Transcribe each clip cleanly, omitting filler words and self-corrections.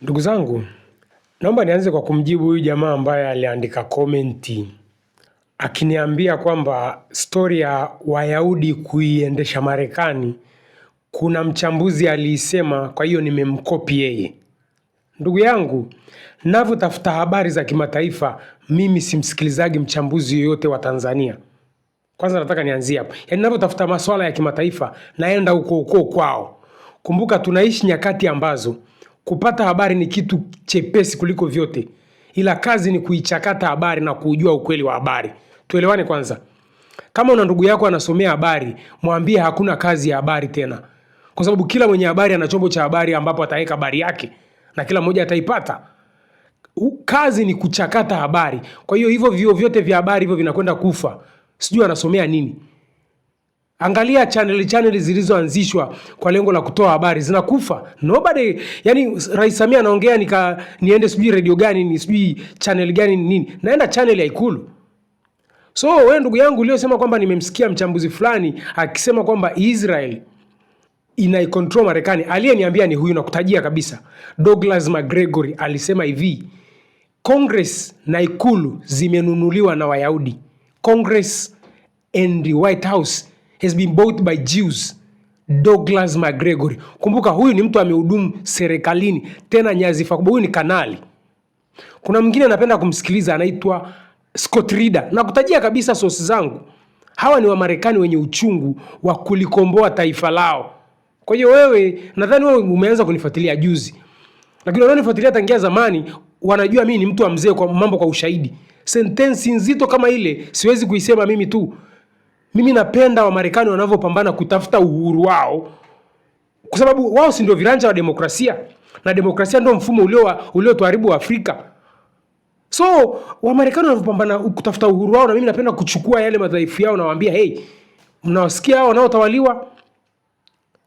Ndugu zangu, naomba nianze kwa kumjibu huyu jamaa ambaye aliandika komenti akiniambia kwamba stori ya Wayahudi kuiendesha Marekani kuna mchambuzi aliisema, kwa hiyo nimemkopi yeye. Ndugu yangu, ninavyotafuta habari za kimataifa, mimi simsikilizagi mchambuzi yoyote wa Tanzania. Kwanza nataka nianzie hapo. Yaani ninavyotafuta masuala ya kimataifa, naenda huko kwao. Kumbuka tunaishi nyakati ambazo kupata habari ni kitu chepesi kuliko vyote, ila kazi ni kuichakata habari na kujua ukweli wa habari. Tuelewane kwanza. Kama una ndugu yako anasomea habari, mwambie hakuna kazi ya habari tena, kwa sababu kila mwenye habari ana chombo cha habari ambapo ataweka habari yake na kila mmoja ataipata. Kazi ni kuchakata habari. Kwa hiyo hivyo vio vyote vya habari hivyo vinakwenda kufa. Sijui anasomea nini. Angalia channel zilizoanzishwa kwa lengo la kutoa habari zinakufa. Nobody, yani Rais Samia anaongea niende sijui radio gani, ni sijui channel gani nini. Naenda channel ya Ikulu. So wewe ndugu yangu uliosema kwamba nimemsikia mchambuzi fulani akisema kwamba Israel inaikontrol Marekani, aliyeniambia ni huyu na kutajia kabisa. Douglas McGregor alisema hivi: Congress na Ikulu zimenunuliwa na Wayahudi. Congress and the White House has been bought by Jews. Douglas McGregor. Kumbuka huyu ni mtu amehudumu serikalini, tena nyazifa kubwa. Huyu ni kanali. Kuna mwingine napenda kumsikiliza anaitwa Scott Reeder. Na kutajia kabisa source zangu. Hawa ni Wamarekani wenye uchungu wa kulikomboa taifa lao. Kwa hiyo wewe, nadhani wewe umeanza kunifuatilia juzi, lakini wanaonifuatilia tangia zamani wanajua mimi ni mtu wa mzee kwa mambo kwa ushahidi. Sentensi nzito kama ile siwezi kuisema mimi tu. Mimi napenda Wamarekani wanavyopambana kutafuta uhuru wao, kwa sababu wao si ndio viranja wa demokrasia, na demokrasia ndio mfumo uliotuharibu Afrika. So Wamarekani wanavyopambana kutafuta uhuru wao, na mimi napenda kuchukua yale madhaifu yao na waambia, hey, mnawasikia hao wanaotawaliwa?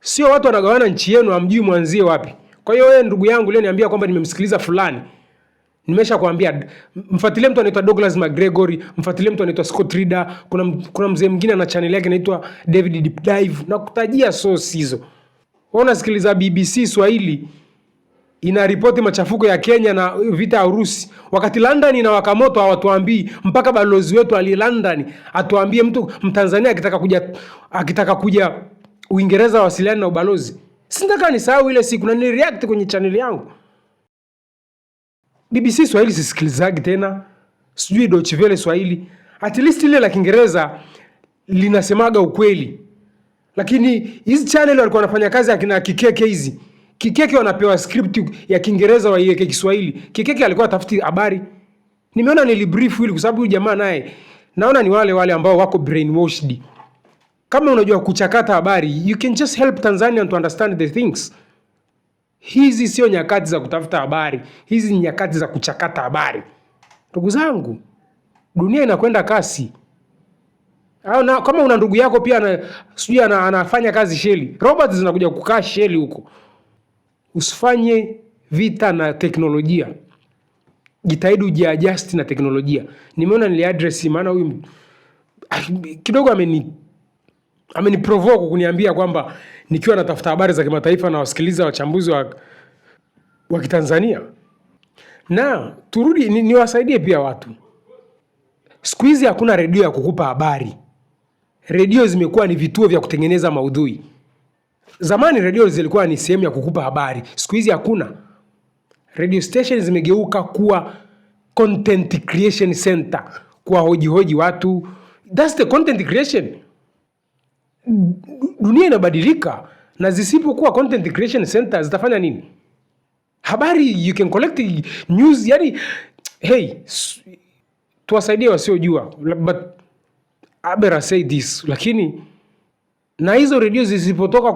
Sio watu wanagawana nchi yenu hamjui mwanzie wapi. Kwa hiyo wewe ndugu yangu leo niambia kwamba nimemsikiliza fulani, nimeshakwambia mfuatilie mtu anaitwa Douglas McGregor, mfuatilie mtu anaitwa Scott Reeder, kuna mzee mwingine na channel yake inaitwa David Deep Dive, na kutajia source hizo. Wewe unasikiliza BBC Swahili inaripoti machafuko ya Kenya na vita ya Urusi, wakati London inawaka moto hawatuambii. Mpaka balozi wetu ali London atuambie mtu Mtanzania akitaka kuja Uingereza wasiliana na ubalozi. Sitaka nisahau ile siku na ni react kwenye channel yangu. BBC Swahili sisikilizagi tena. Sijui Deutsche Welle Swahili. At least ile la Kiingereza linasemaga ukweli. Lakini hizi channel walikuwa wanafanya kazi akina Kikeke hizi. Kikeke wanapewa script ya Kiingereza waiweke Kiswahili. Kikeke alikuwa atafuti habari. Nimeona nilibrief ili kwa sababu huyu jamaa naye naona ni wale ambao wako brainwashed. Kama unajua kuchakata habari, you can just help Tanzania to understand the things. Hizi sio nyakati za kutafuta habari. Hizi ni nyakati za kuchakata habari. Ndugu zangu, dunia inakwenda kasi. Kama una ndugu yako pia anafanya kazi Shell, robots zinakuja kukaa Shell huko. Usifanye vita na teknolojia. Jitahidi ujiadjust na teknolojia. Nimeona niliaddress maana huyu kidogo ameniprovoke kuniambia kwamba nikiwa natafuta habari za kimataifa na wasikiliza wachambuzi wa Kitanzania. Na turudi niwasaidie pia watu. Siku hizi hakuna redio ya kukupa habari. Redio zimekuwa ni vituo vya kutengeneza maudhui. Zamani redio zilikuwa ni sehemu ya kukupa habari. Siku hizi hakuna. Radio stations zimegeuka kuwa content creation center, kwa hoji watu. That's the content creation. Dunia inabadilika, na zisipokuwa content creation center zitafanya nini? Habari you can collect news, yani hey, tuwasaidie wasiojua, but I better say this. Lakini na hizo radio zisipotoka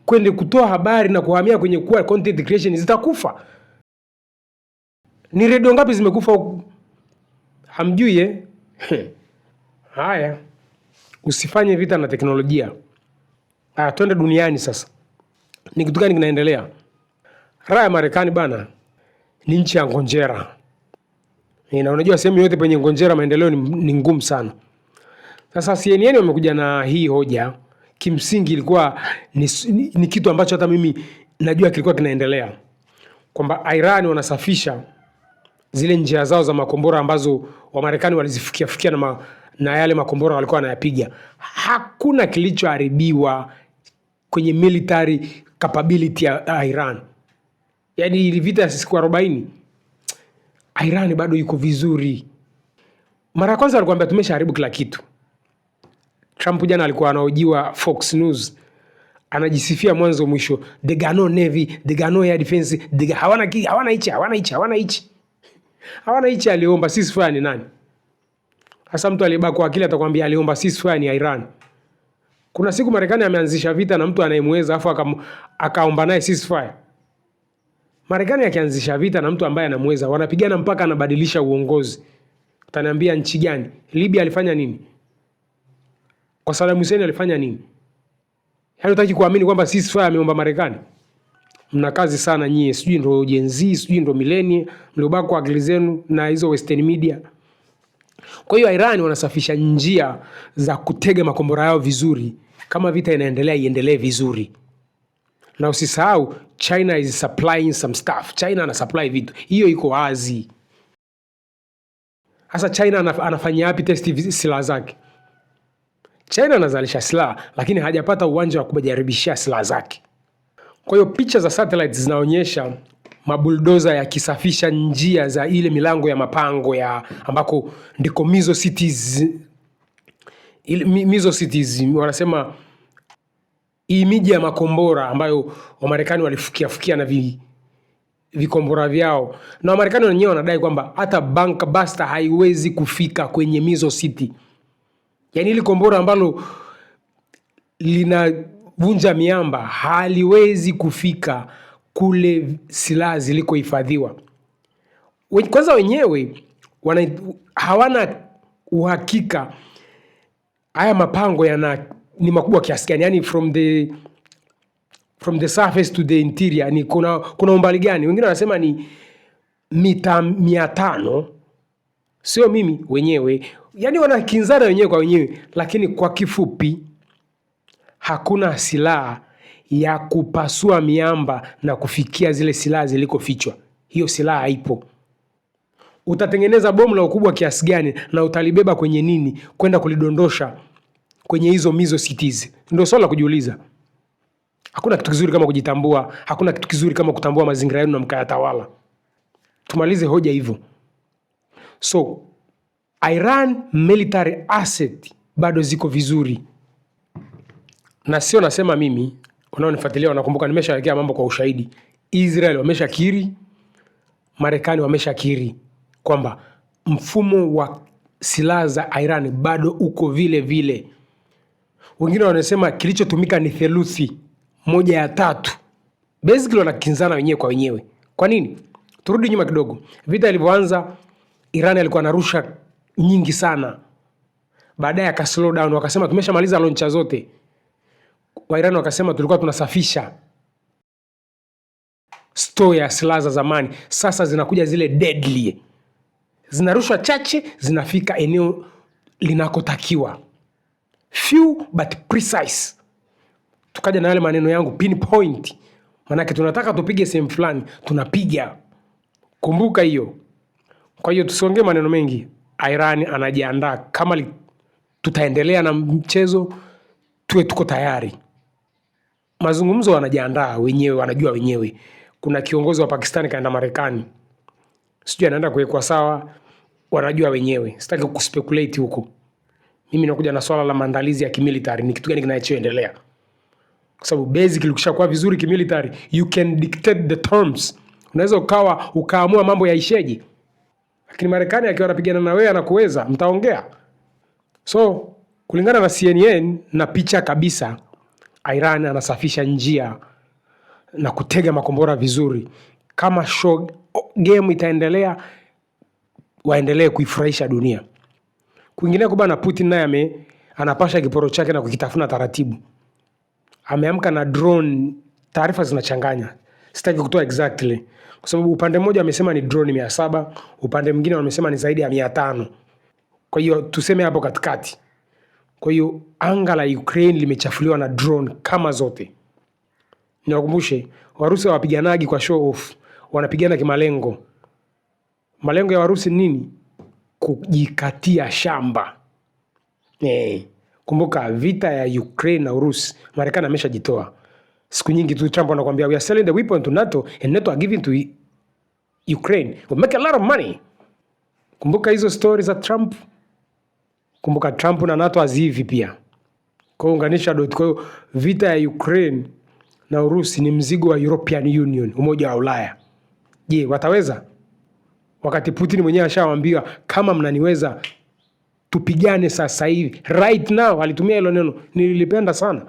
kwende kutoa habari na kuhamia kwenye kuwa content creation zitakufa. Ni radio ngapi zimekufa? Hamjui Haya, usifanye vita na teknolojia. Twende duniani sasa. Ni kitu gani kinaendelea? Raia ya Marekani bana ni nchi ya ngonjera. Na unajua sehemu yote penye ngonjera maendeleo ni ngumu sana. Sasa CNN wamekuja na hii hoja. Kimsingi ilikuwa ni kitu ambacho hata mimi najua kilikuwa kinaendelea. kwamba Iran wanasafisha zile njia zao za makombora ambazo Wamarekani walizifikia na yale makombora walikuwa wanayapiga. Hakuna kilichoharibiwa kwenye military capability ya Iran. Yaani ili vita ya siku 40 Iran bado yuko vizuri. Mara kwanza alikwambia tumeshaharibu kila kitu. Trump jana alikuwa anahojiwa Fox News, anajisifia mwanzo mwisho, they got no navy, they got no air defense, hawana hichi. Aliomba ceasefire ni nani? Hasa mtu aliyebaki kwa akili atakwambia aliomba ceasefire ni Iran. Kuna siku Marekani ameanzisha vita na mtu anayemweza afu akaomba naye ceasefire? Marekani akianzisha vita na mtu ambaye anamweza, wanapigana mpaka anabadilisha uongozi. Utaniambia nchi gani? Libya alifanya nini? Kwa Saddam Hussein alifanya nini? Yaani unataka kuamini kwamba ceasefire ameomba Marekani? Mna kazi sana nyie, sijui ndio Gen Z, sijui ndio millennial, mliobaki kwa akili zenu na hizo western media. Kwa hiyo Iran wanasafisha njia za kutega makombora yao vizuri. Kama vita inaendelea, iendelee vizuri. Na usisahau China is supplying some stuff. China ana supply vitu. Hiyo iko wazi. Hasa China anafanya wapi test silaha zake? China anazalisha silaha lakini hajapata uwanja wa kujaribishia silaha zake. Kwa hiyo picha za satellite zinaonyesha mabuldoza yakisafisha njia za ile milango ya mapango ya ambako ndiko Mizo cities wanasema hii miji ya makombora ambayo Wamarekani walifukia na vikombora vyao. Na Wamarekani wenyewe wanadai kwamba hata bank buster haiwezi kufika kwenye Mizo City. Yaani ile kombora ambalo linavunja miamba haliwezi kufika kule silaha zilikohifadhiwa. Kwanza wenyewe hawana uhakika haya mapango ni makubwa kiasi gani, yani from the surface to the interior ni kuna umbali gani. Wengine wanasema ni mita 500. Sio mimi wenyewe, yani wanakinzana wenyewe kwa wenyewe. Lakini kwa kifupi, hakuna silaha ya kupasua miamba na kufikia zile silaha zilikofichwa. Hiyo silaha haipo. Utatengeneza bomu la ukubwa kiasi gani na utalibeba kwenye nini kwenda kulidondosha kwenye hizo Mizo cities? Ndio swali la kujiuliza. Hakuna kitu kizuri kama kujitambua, hakuna kitu kizuri kama kutambua mazingira yenu na mkayatawala. Tumalize hoja hivyo. So, Iran military asset bado ziko vizuri. Na sio nasema mimi, unaonifuatilia wanakumbuka nimeshawekea mambo kwa ushahidi. Israel wameshakiri, Marekani wameshakiri kwamba mfumo wa silaha za Iran bado uko vile vile. Wengine wanasema kilichotumika ni 1/3. Basically wanakinzana wenyewe kwa wenyewe. Kwa nini? Turudi nyuma kidogo. Vita ilivyoanza, Iran alikuwa anarusha nyingi sana. Baadaye aka slow down, wakasema tumeshamaliza launcher zote. Wa Iran wakasema tulikuwa tunasafisha store ya silaha za zamani. Sasa zinakuja zile deadly. Zinarushwa chache, zinafika eneo linakotakiwa. Few but precise. Tukaja na yale maneno yangu pinpoint. Manake tunataka tupige sehemu fulani, tunapiga. Kumbuka hiyo. Kwa hiyo tusiongee maneno mengi. Iran anajiandaa, kama tutaendelea na mchezo tuko tayari. Mazungumzo wanajiandaa wenyewe, wanajua wenyewe. Kuna kiongozi wa Pakistan kaenda Marekani, sijui anaenda kuwekwa sawa, wanajua wenyewe. Sitaki kuspekulate huko. Mimi nakuja na swala la maandalizi ya kimilitary, ni kitu gani kinachoendelea. Kwa sababu basically ukishakuwa vizuri kimilitary, you can dictate the terms. Unaweza ukaamua mambo yaisheje. Lakini Marekani akiwa anapigana na wewe anakuweza, mtaongea. So, kulingana na CNN na picha kabisa, Iran anasafisha njia na kutega makombora vizuri. Kama show game itaendelea, waendelee kuifurahisha dunia. Kwingineko bana, Putin naye anapasha kiporo chake na kukitafuna taratibu. Ameamka na drone, taarifa zinachanganya. Sitaki kutoa exactly. Kwa sababu upande mmoja amesema ni drone 700, upande mwingine wamesema ni zaidi ya 500. Kwa hiyo tuseme hapo katikati. Kwa hiyo anga la Ukraine limechafuliwa na drone kama zote. Niwakumbushe, Warusi hawapiganagi kwa show off. wanapigana kimalengo. Malengo ya Warusi nini? Kujikatia shamba. Kumbuka vita ya Ukraine na Urusi, Marekani ameshajitoa. Siku nyingi tu Trump anakuambia we are selling the weapon to NATO and NATO are giving to Ukraine. We make a lot of money. Kumbuka hizo stories za Trump. Kumbuka Trump na NATO hazivi pia. Kwa unganisha dot. Kwa hiyo vita ya Ukraine na Urusi ni mzigo wa European Union, Umoja wa Ulaya. Je, wataweza? Wakati Putin mwenyewe ashawaambia kama mnaniweza tupigane sasa hivi. Right now alitumia hilo neno, nililipenda sana.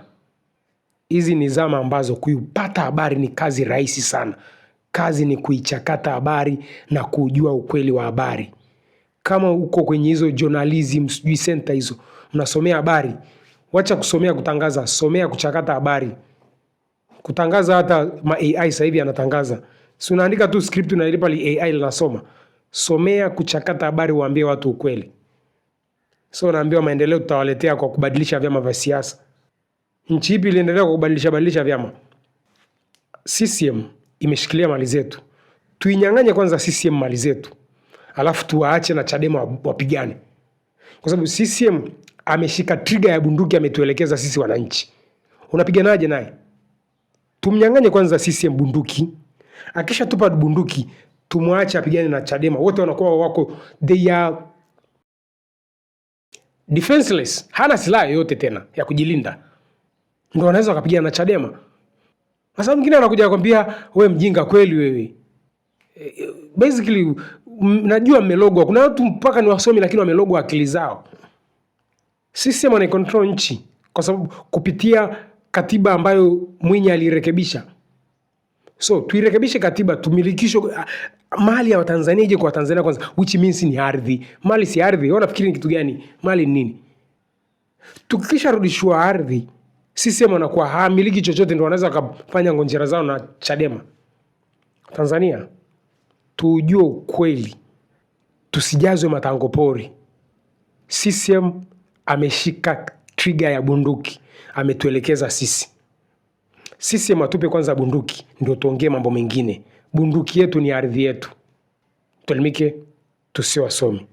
Hizi ni zama ambazo kuipata habari ni kazi rahisi sana. Kazi ni kuichakata habari na kujua ukweli wa habari. Kama uko kwenye hizo journalism sijui center hizo, mnasomea habari, wacha kusomea kutangaza, somea kuchakata habari. Kutangaza hata ma AI sasa hivi yanatangaza. Si unaandika tu script unalipa AI linasoma. Somea kuchakata habari, uambie watu ukweli. So naambiwa maendeleo tutawaletea kwa kubadilisha vyama vya siasa. Nchi ipi iliendelea kwa kubadilisha vyama? CCM imeshikilia mali zetu. Tuinyang'anye kwanza CCM mali zetu. Alafu tuwaache na Chadema wapigane. Kwa sababu CCM ameshika trigger ya bunduki, ametuelekeza sisi wananchi. Unapiganaje naye? Tumnyang'anye kwanza CCM bunduki. Akisha tupa bunduki, tumwache apigane na Chadema. Wote wanakuwa wako, they are defenseless. Hana silaha yoyote tena ya kujilinda. Ndio wanaweza wakapigana na Chadema. Sasa mwingine anakuja kukwambia wewe mjinga kweli wewe. Basically najua mmelogwa. Kuna watu mpaka ni wasomi lakini wamelogwa akili zao. Sisi wana control nchi kwa sababu kupitia katiba ambayo Mwinyi alirekebisha. So tuirekebishe katiba, tumilikisho mali ya Watanzania ije kwa Watanzania kwanza, which means ni ardhi. Mali si ardhi. Wewe unafikiri ni kitu gani? Mali ni nini? Tukisha rudishwa ardhi, sisi wanakuwa hamiliki chochote, ndio wanaweza kufanya ngonjera zao na Chadema. Tanzania tujue ukweli, tusijazwe matango pori. CCM ameshika trigger ya bunduki, ametuelekeza sisi. CCM atupe kwanza bunduki, ndio tuongee mambo mengine. Bunduki yetu ni ardhi yetu. Tuelimike, tusiwasomi.